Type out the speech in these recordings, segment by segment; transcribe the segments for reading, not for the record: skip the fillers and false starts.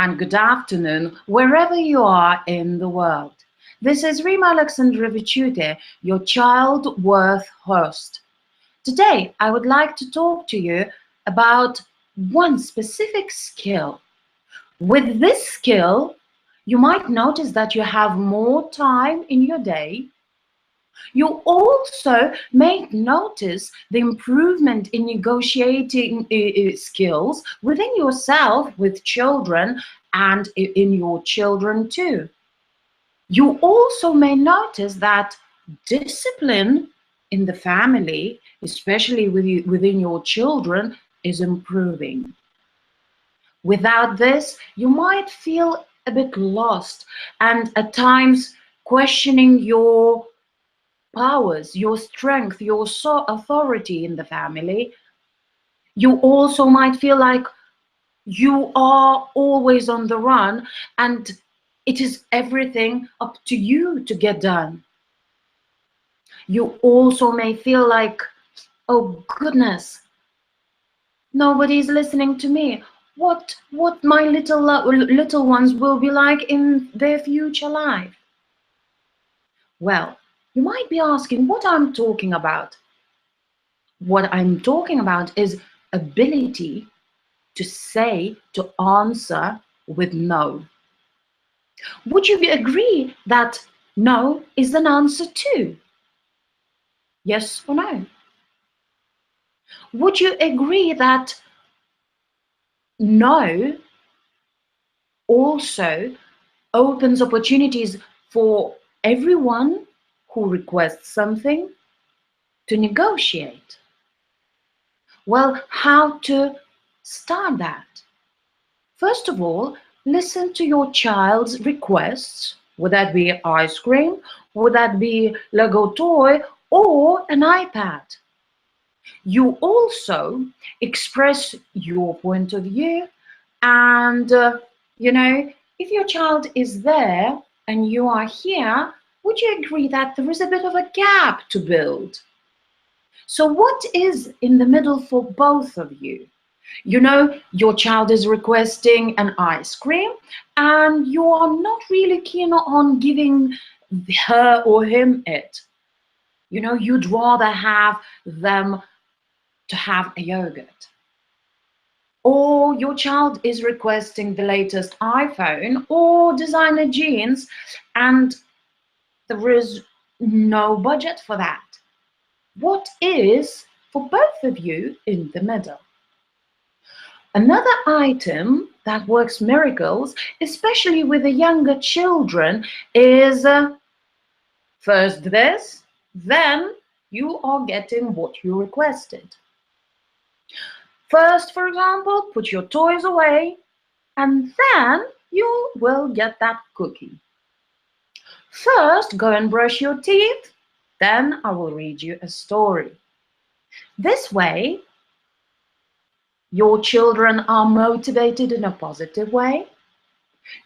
and good afternoon, wherever you are in the world. This is Rima Alexandrovich, your child worth host. Today, I would like to talk to you about one specific skill. With this skill, you might notice that you have more time in your day. You also may notice the improvement in negotiating skills within yourself, with children, and in your children too. You also may notice that discipline in the family, especially within your children, is improving. Without this, you might feel a bit lost and at times questioning your powers, your strength, your authority in the family. You also might feel like you are always on the run and it is everything up to you to get done. You also may feel like, oh goodness, nobody's listening to me. What my little ones will be like in their future life? Well, you might be asking what I'm talking about. What I'm talking about is ability to say, to answer with no. Would you agree that no is an answer too? Yes or no? Would you agree that no also opens opportunities for everyone who requests something to negotiate? Well, how to start that? First of all, listen to your child's requests. Would that be ice cream? Would that be Lego toy or an iPad? You also express your point of view, and if your child is there and you are here, would you agree that there is a bit of a gap to build? So what is in the middle for both of you? Your child is requesting an ice cream and you are not really keen on giving her or him it. You'd rather have them to have a yogurt. Or your child is requesting the latest iPhone or designer jeans and there is no budget for that. What is for both of you in the middle? Another item that works miracles, especially with the younger children, is first this, then you are getting what you requested. First, for example, put your toys away, and then you will get that cookie. First, go and brush your teeth, then I will read you a story. This way, your children are motivated in a positive way.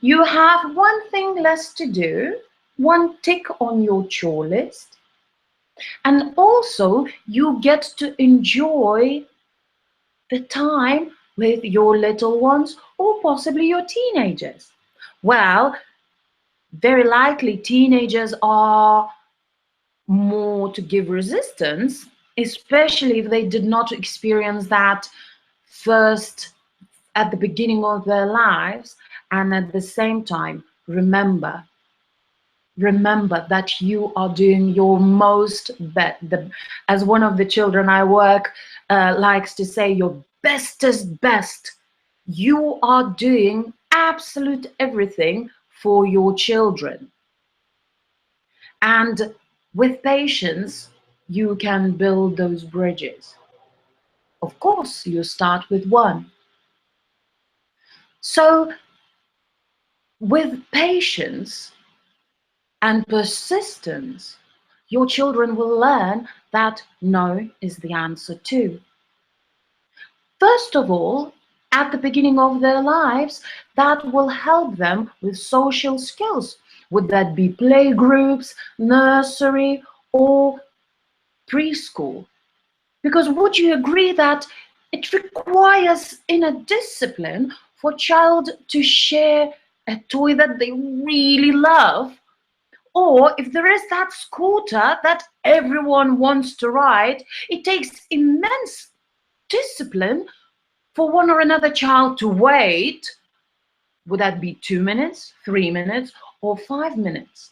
You have one thing less to do, one tick on your chore list, and also you get to enjoy the time with your little ones or possibly your teenagers. Well, very likely teenagers are more to give resistance, especially if they did not experience that first at the beginning of their lives. And at the same time, remember that you are doing your most best. As one of the children I work likes to say, your bestest best. You are doing absolute everything for your children. And with patience, you can build those bridges. Of course, you start with one. So, with patience and persistence, your children will learn that no is the answer too. First of all, at the beginning of their lives, that will help them with social skills. Would that be play groups, nursery, or preschool? Because would you agree that it requires inner discipline for a child to share a toy that they really love, or if there is that scooter that everyone wants to ride, it takes immense discipline for one or another child to wait. Would that be 2 minutes, 3 minutes, or 5 minutes?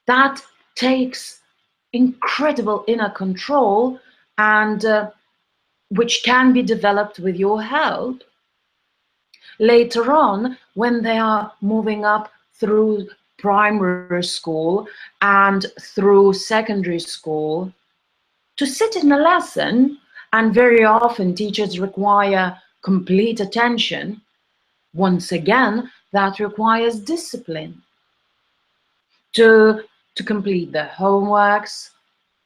That takes incredible inner control, and which can be developed with your help later on when they are moving up through primary school and through secondary school. To sit in a lesson, and very often teachers require complete attention, once again, that requires discipline. To complete their homeworks,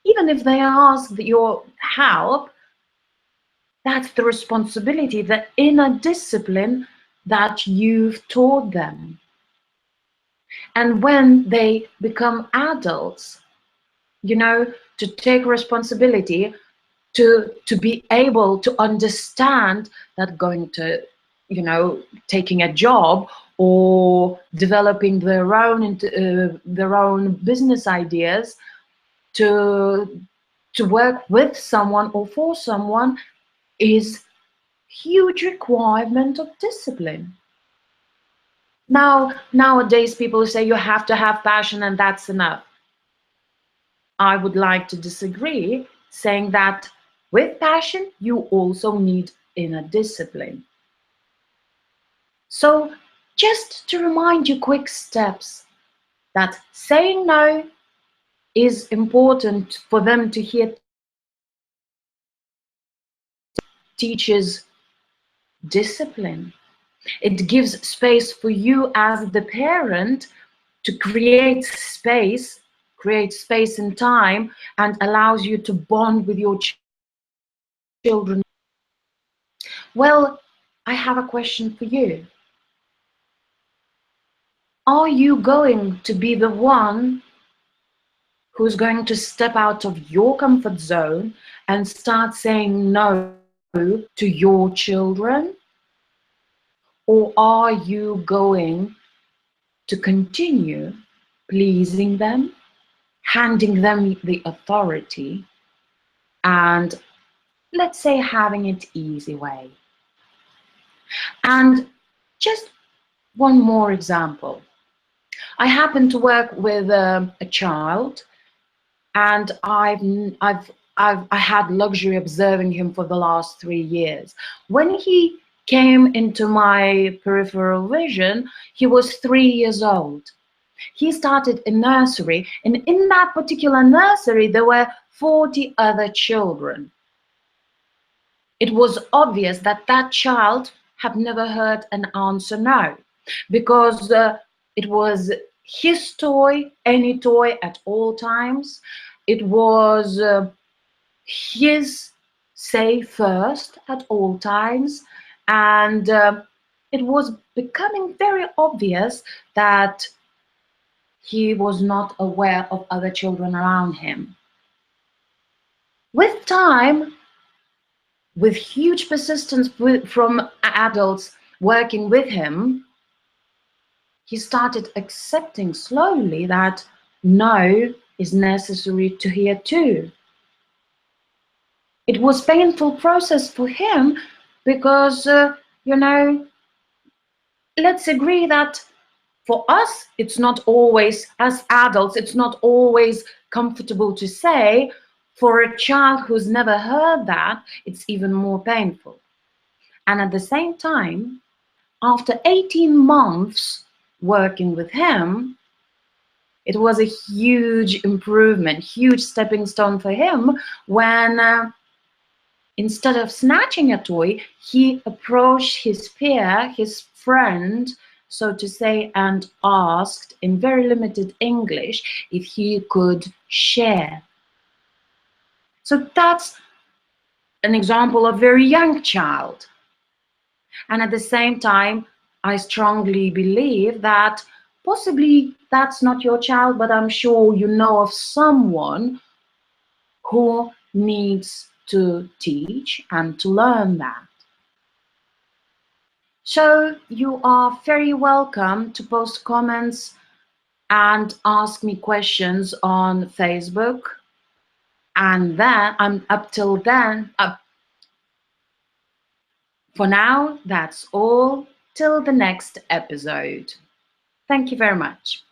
even if they ask your help, that's the responsibility, the inner discipline that you've taught them. And when they become adults, to take responsibility, to be able to understand that going to, taking a job or developing their own business ideas, to work with someone or for someone, is huge requirement of discipline. Now, nowadays people say you have to have passion and that's enough. I would like to disagree, saying that with passion you also need inner discipline. So just to remind you, quick steps, that saying no is important for them to hear. Teaches discipline. It gives space for you as the parent to create space in time, and allows you to bond with your children. Well, I have a question for you. Are you going to be the one who's going to step out of your comfort zone and start saying no to your children? Or are you going to continue pleasing them, handing them the authority, and let's say having it easy way? And just one more example. I happen to work with a child, and I had luxury observing him for the last 3 years. When he came into my peripheral vision, he was 3 years old. He started in nursery, and in that particular nursery there were 40 other children. It was obvious that that child had never heard an answer no, because it was his toy, any toy at all times. It was his say first at all times, and it was becoming very obvious that he was not aware of other children around him. With time, with huge persistence from adults working with him, he started accepting slowly that no is necessary to hear too. It was a painful process for him because, let's agree that for us, it's not always, as adults, it's not always comfortable to say. For a child who's never heard that, it's even more painful. And at the same time, after 18 months working with him, it was a huge improvement, huge stepping stone for him when instead of snatching a toy, he approached his peer, his friend, so to say, and asked in very limited English if he could share. So that's an example of a very young child. And at the same time, I strongly believe that possibly that's not your child, but I'm sure you know of someone who needs to teach and to learn that. So you are very welcome to post comments and ask me questions on Facebook. And then I'm up till then, for now, that's all. Till the next episode. Thank you very much.